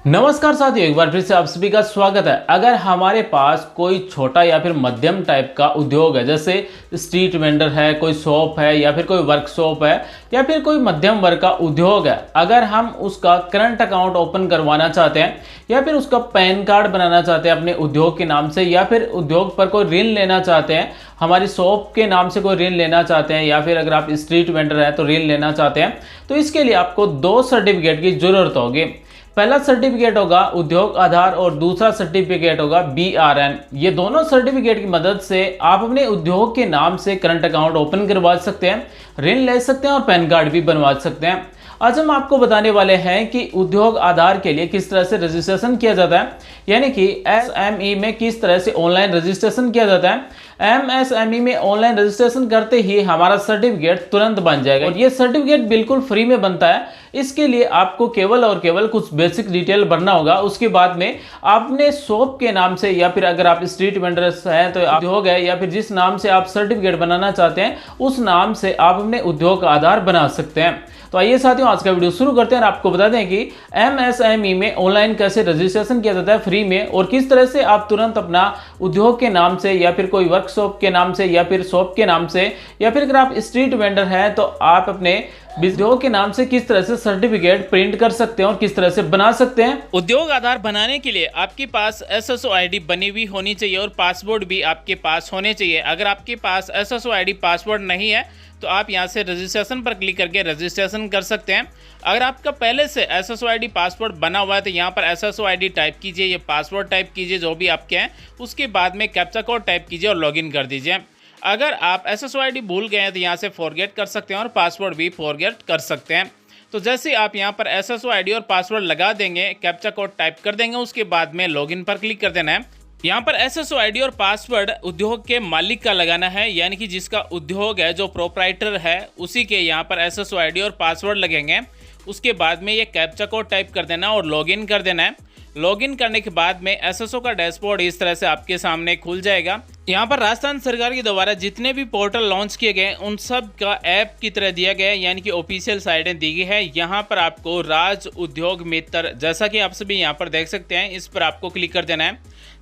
नमस्कार साथियों, एक बार फिर से आप सभी का स्वागत है। अगर हमारे पास कोई छोटा या फिर मध्यम टाइप का उद्योग है, जैसे स्ट्रीट वेंडर है, कोई शॉप है या फिर कोई वर्कशॉप है या फिर कोई मध्यम वर्ग का उद्योग है, अगर हम उसका करंट अकाउंट ओपन करवाना चाहते हैं या फिर उसका पैन कार्ड बनाना चाहते हैं अपने उद्योग के नाम से, या फिर उद्योग पर कोई ऋण लेना चाहते हैं, हमारी शॉप के नाम से कोई ऋण लेना चाहते हैं, या फिर अगर आप स्ट्रीट वेंडर है तो ऋण लेना चाहते हैं, तो इसके लिए आपको दो सर्टिफिकेट की जरूरत होगी। पहला सर्टिफिकेट होगा उद्योग आधार और दूसरा सर्टिफिकेट होगा BRN। ये दोनों सर्टिफिकेट की मदद से आप अपने उद्योग के नाम से करंट अकाउंट ओपन करवा सकते हैं, ऋण ले सकते हैं और पैन कार्ड भी बनवा सकते हैं। आज हम आपको बताने वाले हैं कि उद्योग आधार के लिए किस तरह से रजिस्ट्रेशन किया जाता है, यानी कि MSME में किस तरह से ऑनलाइन रजिस्ट्रेशन किया जाता है। MSME में ऑनलाइन रजिस्ट्रेशन करते ही हमारा सर्टिफिकेट तुरंत बन जाएगा और ये सर्टिफिकेट बिल्कुल फ्री में बनता है। इसके लिए आपको केवल और केवल कुछ बेसिक डिटेल भरना होगा। उसके बाद में आपने शॉप के नाम से, या फिर अगर आप स्ट्रीट वेंडर्स हैं तो उद्योग है, या फिर जिस नाम से आप सर्टिफिकेट बनाना चाहते हैं उस नाम से आप अपने उद्योग का आधार बना सकते हैं। तो आइए साथियों, आज का वीडियो शुरू करते हैं और आपको बता दें कि MSME में ऑनलाइन कैसे रजिस्ट्रेशन किया जाता है फ्री में, और किस तरह से आप तुरंत अपना उद्योग के नाम से या फिर कोई वर्कशॉप के नाम से या फिर शॉप के नाम से, या फिर अगर आप स्ट्रीट वेंडर हैं तो आप अपने उद्योग के नाम से किस तरह से सर्टिफिकेट प्रिंट कर सकते हैं और किस तरह से बना सकते हैं। उद्योग आधार बनाने के लिए आपके पास SSO ID बनी हुई होनी चाहिए और पासवर्ड भी आपके पास होने चाहिए। अगर आपके पास SSO ID पासवर्ड नहीं है तो आप यहां से रजिस्ट्रेशन पर क्लिक करके रजिस्ट्रेशन कर सकते हैं। अगर आपका पहले से SSO ID पासवर्ड बना हुआ है तो यहाँ पर SSO ID टाइप कीजिए, ये पासवर्ड टाइप कीजिए जो भी आपके हैं, उसके बाद में कैप्चा कोड टाइप कीजिए और लॉगिन कर दीजिए। अगर आप SSO ID भूल गए हैं तो यहाँ से फॉरगेट कर सकते हैं और पासवर्ड भी फॉरगेट कर सकते हैं। तो जैसे आप यहाँ पर SSO ID और पासवर्ड लगा देंगे, कैप्चा कोड टाइप कर देंगे, उसके बाद में लॉगिन पर क्लिक कर देना है। यहाँ पर SSO ID और पासवर्ड उद्योग के मालिक का लगाना है, यानी कि जिसका उद्योग है, जो प्रोप्राइटर है, उसी के यहाँ पर SSO ID और पासवर्ड लगेंगे। उसके बाद में ये कैप्चा कोड टाइप कर देना और लॉगिन कर देना है। लॉगिन करने के बाद में SSO का डैशबोर्ड इस तरह से आपके सामने खुल जाएगा। यहाँ पर राजस्थान सरकार के द्वारा जितने भी पोर्टल लॉन्च किए गए उन सब का ऐप की तरह दिया गया है, यानी कि ऑफिशियल साइटें दी गई है। यहाँ पर आपको राज उद्योग मित्र, जैसा कि आप सभी यहाँ पर देख सकते हैं, इस पर आपको क्लिक कर देना है।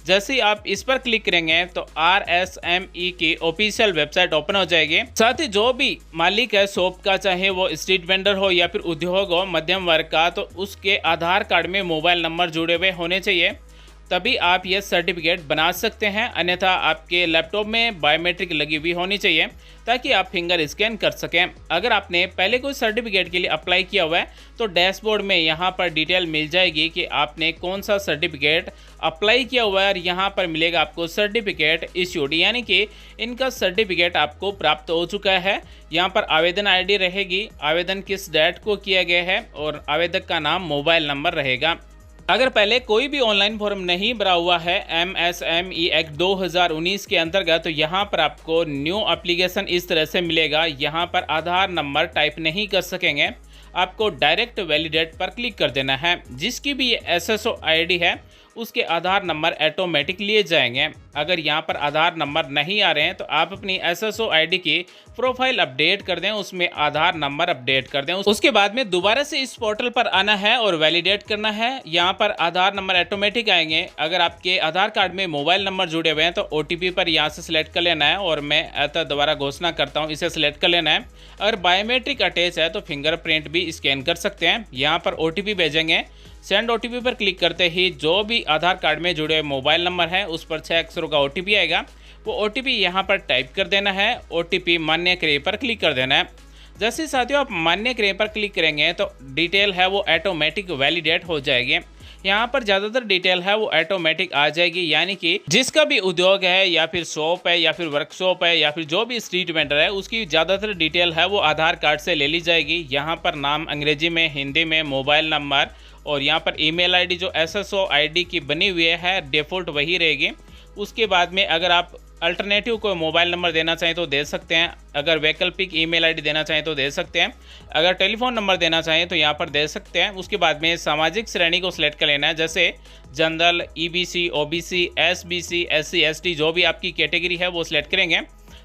जैसे ही आप इस पर क्लिक करेंगे तो RSME की ऑफिशियल वेबसाइट ओपन हो जाएगी। साथ ही जो भी मालिक है शॉप का, चाहे वो स्ट्रीट वेंडर हो या फिर उद्योग हो मध्यम वर्ग का, तो उसके आधार कार्ड में मोबाइल नंबर जुड़े हुए होने चाहिए, तभी आप ये सर्टिफिकेट बना सकते हैं। अन्यथा आपके लैपटॉप में बायोमेट्रिक लगी हुई होनी चाहिए ताकि आप फिंगर स्कैन कर सकें। अगर आपने पहले कोई सर्टिफिकेट के लिए अप्लाई किया हुआ है तो डैशबोर्ड में यहाँ पर डिटेल मिल जाएगी कि आपने कौन सा सर्टिफिकेट अप्लाई किया हुआ है, और यहाँ पर मिलेगा आपको सर्टिफिकेट इश्यूड, यानी कि इनका सर्टिफिकेट आपको प्राप्त हो चुका है। यहाँ पर आवेदन ID रहेगी, आवेदन किस डेट को किया गया है, और आवेदक का नाम, मोबाइल नंबर रहेगा। अगर पहले कोई भी ऑनलाइन फॉर्म नहीं भरा हुआ है MSME एक्ट 2019 के अंतर्गत, तो यहाँ पर आपको न्यू एप्लीकेशन इस तरह से मिलेगा। यहाँ पर आधार नंबर टाइप नहीं कर सकेंगे, आपको डायरेक्ट वैलिडेट पर क्लिक कर देना है। जिसकी भी ये SSO ID है उसके आधार नंबर ऑटोमेटिक लिए जाएंगे। अगर यहाँ पर आधार नंबर नहीं आ रहे हैं तो आप अपनी SSO ID की प्रोफाइल अपडेट कर दें, उसमें आधार नंबर अपडेट कर दें। उसके बाद में दोबारा से इस पोर्टल पर आना है और वैलिडेट करना है। यहाँ पर आधार नंबर ऑटोमेटिक आएंगे। अगर आपके आधार कार्ड में मोबाइल नंबर जुड़े हुए हैं तो OTP पर यहाँ से सिलेक्ट कर लेना है, और मैं दोबारा घोषणा करता हूँ, इसे सिलेक्ट कर लेना है। अगर बायोमेट्रिक अटैच है तो फिंगरप्रिंट भी स्कैन कर सकते हैं। यहाँ पर OTP भेजेंगे, सेंड OTP पर क्लिक करते ही जो भी आधार कार्ड में जुड़े मोबाइल नंबर है उस पर 6 अक्षरों का OTP आएगा। वो OTP यहाँ पर टाइप कर देना है। OTP मान्य करें पर क्लिक कर देना है। जैसे साथियों आप मान्य करें पर क्लिक करेंगे तो डिटेल है वो ऑटोमेटिक वैलिडेट हो जाएगी। यहाँ पर ज़्यादातर डिटेल है वो ऑटोमेटिक आ जाएगी, यानी कि जिसका भी उद्योग है या फिर शॉप है या फिर वर्कशॉप है या फिर जो भी स्ट्रीट वेंडर है, उसकी ज़्यादातर डिटेल है वो आधार कार्ड से ले ली जाएगी। यहाँ पर नाम अंग्रेजी में, हिंदी में, मोबाइल नंबर, और यहाँ पर ईमेल ID जो SSO ID की बनी हुई है डिफ़ॉल्ट वही रहेगी। उसके बाद में अगर आप अल्टरनेटिव कोई मोबाइल नंबर देना चाहें तो दे सकते हैं, अगर वैकल्पिक ईमेल ID देना चाहें तो दे सकते हैं, अगर टेलीफोन नंबर देना चाहें तो यहाँ पर दे सकते हैं। उसके बाद में सामाजिक श्रेणी को सिलेक्ट कर लेना है, जैसे general, EBC, OBC, SBC, SC ST, जो भी आपकी कैटेगरी है वो सिलेक्ट करेंगे।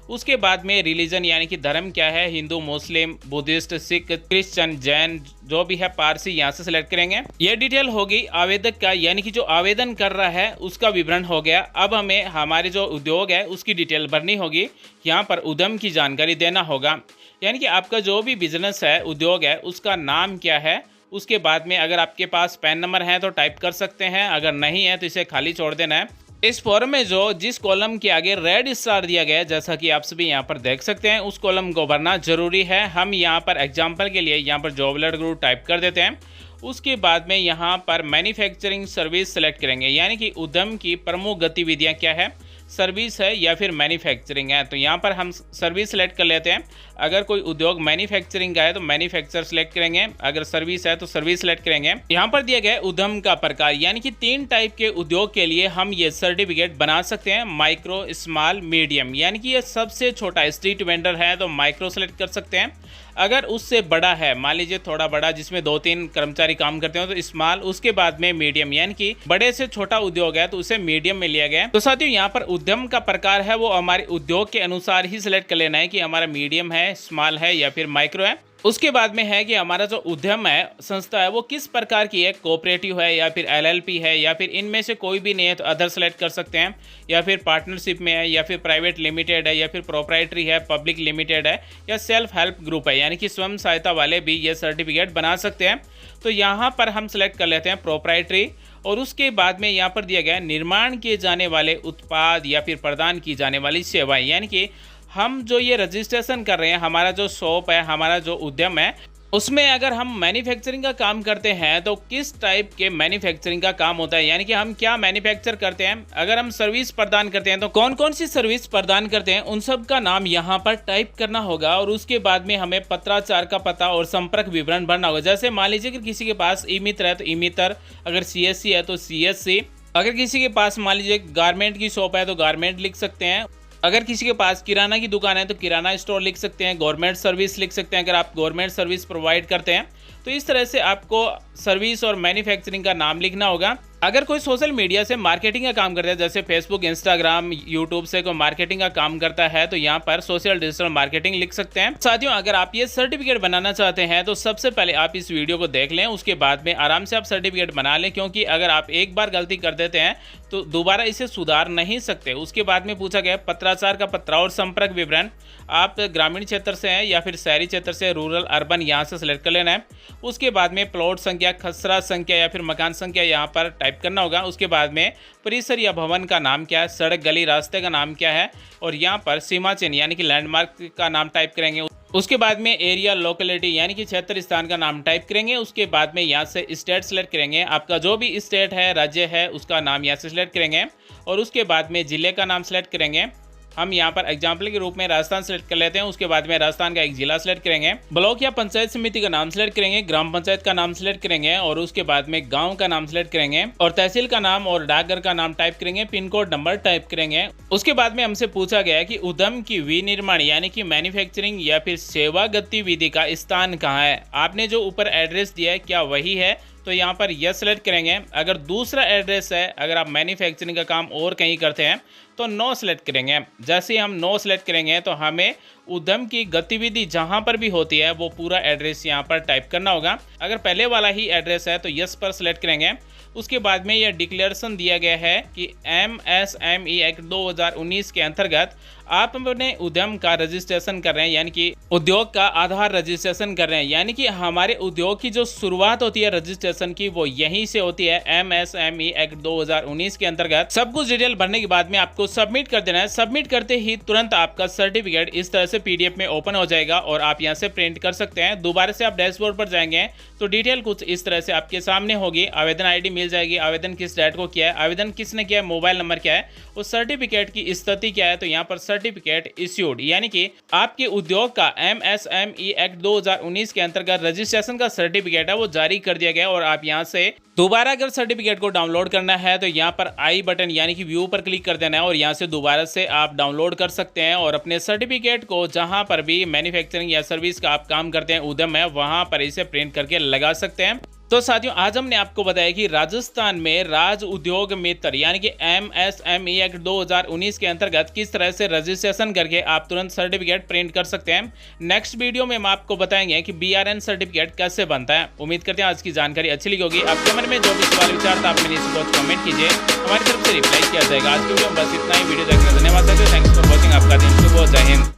उसके बाद में रिलीजन यानी कि धर्म क्या है, हिंदू, मुस्लिम, बुद्धिस्ट, सिख, क्रिश्चियन, जैन, जो भी है, पारसी, यहाँ से सिलेक्ट करेंगे। यह डिटेल होगी आवेदक का, यानी कि जो आवेदन कर रहा है उसका विवरण हो गया। अब हमें हमारे जो उद्योग है उसकी डिटेल भरनी होगी। यहाँ पर उद्यम की जानकारी देना होगा, यानी कि आपका जो भी बिजनेस है, उद्योग है, उसका नाम क्या है। उसके बाद में अगर आपके पास पैन नंबर है तो टाइप कर सकते हैं, अगर नहीं है तो इसे खाली छोड़ देना है। इस फॉर्म में जो जिस कॉलम के आगे रेड स्टार दिया गया है, जैसा कि आप सभी यहाँ पर देख सकते हैं, उस कॉलम को भरना जरूरी है। हम यहाँ पर एग्जाम्पल के लिए यहाँ पर जॉब लेटर ग्रुप टाइप कर देते हैं। उसके बाद में यहाँ पर मैन्युफैक्चरिंग सर्विस सेलेक्ट करेंगे, यानी कि उद्यम की प्रमुख गतिविधियाँ क्या है, सर्विस है या फिर मैन्युफैक्चरिंग है। तो यहाँ पर हम सर्विस सेलेक्ट कर लेते हैं। अगर कोई उद्योग मैन्युफैक्चरिंग का है तो मैन्युफैक्चर सेलेक्ट करेंगे, अगर सर्विस है तो सर्विस सेलेक्ट करेंगे। यहाँ पर दिया गया उद्यम का प्रकार, यानी कि 3 टाइप के उद्योग के लिए हम ये सर्टिफिकेट बना सकते हैं, माइक्रो, स्मॉल, मीडियम। यानी कि ये सबसे छोटा स्ट्रीट वेंडर है तो माइक्रो सेलेक्ट कर सकते हैं। अगर उससे बड़ा है, मान लीजिए थोड़ा बड़ा जिसमें 2-3 कर्मचारी काम करते हो, तो स्मॉल। उसके बाद में मीडियम, यानी कि बड़े से छोटा उद्योग है तो उसे मीडियम में लिया गया। तो साथियों यहाँ पर उद्यम का प्रकार है वो हमारे उद्योग के अनुसार ही सिलेक्ट कर लेना है कि हमारा मीडियम है, स्मॉल है या फिर माइक्रो है। उसके बाद में है कि हमारा जो उद्यम है, संस्था है, वो किस प्रकार की है, कोऑपरेटिव है या फिर एलएलपी है या फिर इनमें से कोई भी नहीं है तो अदर सेलेक्ट कर सकते हैं, या फिर पार्टनरशिप में है या फिर प्राइवेट लिमिटेड है या फिर प्रोप्राइटरी है, पब्लिक लिमिटेड है या सेल्फ हेल्प ग्रुप है, यानी कि स्वयं सहायता वाले भी ये सर्टिफिकेट बना सकते हैं। तो यहाँ पर हम सेलेक्ट कर लेते हैं प्रोप्राइटरी। और उसके बाद में यहाँ पर दिया गया निर्माण किए जाने वाले उत्पाद या फिर प्रदान की जाने वाली सेवाएं, यानी कि हम जो ये रजिस्ट्रेशन कर रहे हैं, हमारा जो शॉप है, हमारा जो उद्यम है, उसमें अगर हम मैन्युफैक्चरिंग का काम करते हैं तो किस टाइप के मैन्युफैक्चरिंग का काम होता है, यानी कि हम क्या मैन्युफैक्चर करते हैं। अगर हम सर्विस प्रदान करते हैं तो कौन कौन सी सर्विस प्रदान करते हैं, उन सब का नाम यहाँ पर टाइप करना होगा। और उसके बाद में हमें पत्राचार का पता और संपर्क विवरण भरना होगा। जैसे मान लीजिए कि किसी के पास ई मित्र है तो ई मित्र, अगर सीएससी है तो सीएससी, अगर किसी के पास मान लीजिए गारमेंट की शॉप है तो गारमेंट लिख सकते हैं, अगर किसी के पास किराना की दुकान है तो किराना स्टोर लिख सकते हैं, गवर्नमेंट सर्विस लिख सकते हैं अगर आप गवर्नमेंट सर्विस प्रोवाइड करते हैं। तो इस तरह से आपको सर्विस और मैन्युफैक्चरिंग का नाम लिखना होगा। अगर कोई सोशल मीडिया से मार्केटिंग का काम करता है, जैसे फेसबुक, इंस्टाग्राम, यूट्यूब से कोई मार्केटिंग का काम करता है तो यहाँ पर सोशल डिजिटल मार्केटिंग लिख सकते हैं। साथियों अगर आप ये सर्टिफिकेट बनाना चाहते हैं तो सबसे पहले आप इस वीडियो को देख लें, उसके बाद में आराम से आप सर्टिफिकेट बना लें, क्योंकि अगर आप एक बार गलती कर देते हैं तो दोबारा इसे सुधार नहीं सकते। उसके बाद में पूछा गया पत्राचार का पत्र और संपर्क विवरण, आप ग्रामीण क्षेत्र से हैं या फिर शहरी क्षेत्र से, रूरल, अर्बन, यहाँ से सिलेक्ट कर लेना है। उसके बाद में प्लॉट संख्या, खसरा संख्या या फिर मकान संख्या यहाँ पर टाइप करना होगा। उसके बाद में परिसर या भवन का नाम क्या है, सड़क, गली, रास्ते का नाम क्या है, और यहाँ पर सीमा चिन्ह यानी कि लैंडमार्क का नाम टाइप करेंगे। उसके बाद में एरिया, लोकेलिटी यानी कि क्षेत्र स्थान का नाम टाइप करेंगे। उसके बाद में यहाँ से स्टेट सेलेक्ट करेंगे, आपका जो भी स्टेट है, राज्य है, उसका नाम यहाँ से सिलेक्ट करेंगे। और उसके बाद में जिले का नाम सेलेक्ट करेंगे। हम यहाँ पर एग्जाम्पल के रूप में राजस्थान सेलेक्ट कर लेते हैं। उसके बाद में राजस्थान का एक जिला सेलेक्ट करेंगे, ब्लॉक या पंचायत समिति का नाम सेलेक्ट करेंगे, ग्राम पंचायत का नाम सेलेक्ट करेंगे, और उसके बाद में गांव का नाम सेलेक्ट करेंगे, और तहसील का नाम और डाकघर का नाम टाइप करेंगे, पिन कोड नंबर टाइप करेंगे। उसके बाद में हमसे पूछा गया है कि उद्यम की विनिर्माण यानी कि मैन्युफैक्चरिंग या फिर सेवा गतिविधि का स्थान कहाँ है। आपने जो ऊपर एड्रेस दिया है क्या वही है, तो यहाँ पर यस सेलेक्ट करेंगे। अगर दूसरा एड्रेस है, अगर आप मैन्युफैक्चरिंग का काम और कहीं करते हैं तो नो सेलेक्ट करेंगे। जैसे ही हम नो सेलेक्ट करेंगे तो हमें उद्यम की गतिविधि जहाँ पर भी होती है वो पूरा एड्रेस यहाँ पर टाइप करना होगा। अगर पहले वाला ही एड्रेस है तो यस पर सेलेक्ट करेंगे। उसके बाद में यह डिक्लेरेशन दिया गया है कि MSME एक्ट 2019 के अंतर्गत आप अपने उद्यम का रजिस्ट्रेशन कर रहे हैं, यानी कि उद्योग का आधार रजिस्ट्रेशन कर रहे हैं, यानी कि हमारे उद्योग की जो शुरुआत होती है रजिस्ट्रेशन की वो यहीं से होती है। MSME एक्ट 2019 के अंतर्गत सब कुछ डिटेल भरने के बाद में आपको सबमिट कर देना है। सबमिट करते ही तुरंत आपका सर्टिफिकेट इस तरह से PDF में ओपन हो जाएगा और आप यहाँ से प्रिंट कर सकते हैं। दोबारा से आप डैशबोर्ड पर जाएंगे तो डिटेल कुछ इस तरह से आपके सामने होगी। आवेदन ID मिल जाएगी, आवेदन किस डेट को किया है, आवेदन किसने किया है, मोबाइल नंबर क्या है, उस सर्टिफिकेट की स्थिति क्या है। तो यहाँ पर सर्टिफिकेट इश्यूड यानी कि आपके उद्योग का MSME एक्ट 2019 के अंतर्गत रजिस्ट्रेशन का सर्टिफिकेट है वो जारी कर दिया गया। और आप यहाँ से दोबारा अगर सर्टिफिकेट को डाउनलोड करना है तो यहाँ पर आई बटन यानी कि व्यू पर क्लिक कर देना है और यहाँ से दोबारा से आप डाउनलोड कर सकते हैं और अपने सर्टिफिकेट को जहाँ पर भी मैन्युफैक्चरिंग या सर्विस का आप काम करते हैं उद्यम है वहाँ पर इसे प्रिंट करके लगा सकते हैं। तो साथियों आज हमने आपको बताया कि राजस्थान में राज्य उद्योग मित्र यानी कि MSME एक्ट 2019 के अंतर्गत किस तरह से रजिस्ट्रेशन करके आप तुरंत सर्टिफिकेट प्रिंट कर सकते हैं। नेक्स्ट वीडियो में हम आपको बताएंगे कि BRN सर्टिफिकेट कैसे बनता है। उम्मीद करते हैं आज की जानकारी अच्छी लगी होगी। आपके मन में जो भी सवाल विचार था आप नीचे कमेंट कीजिए, हमारी तरफ से रिप्लाई किया जाएगा। आज की वीडियो में बस इतना ही। वीडियो देखने धन्यवाद।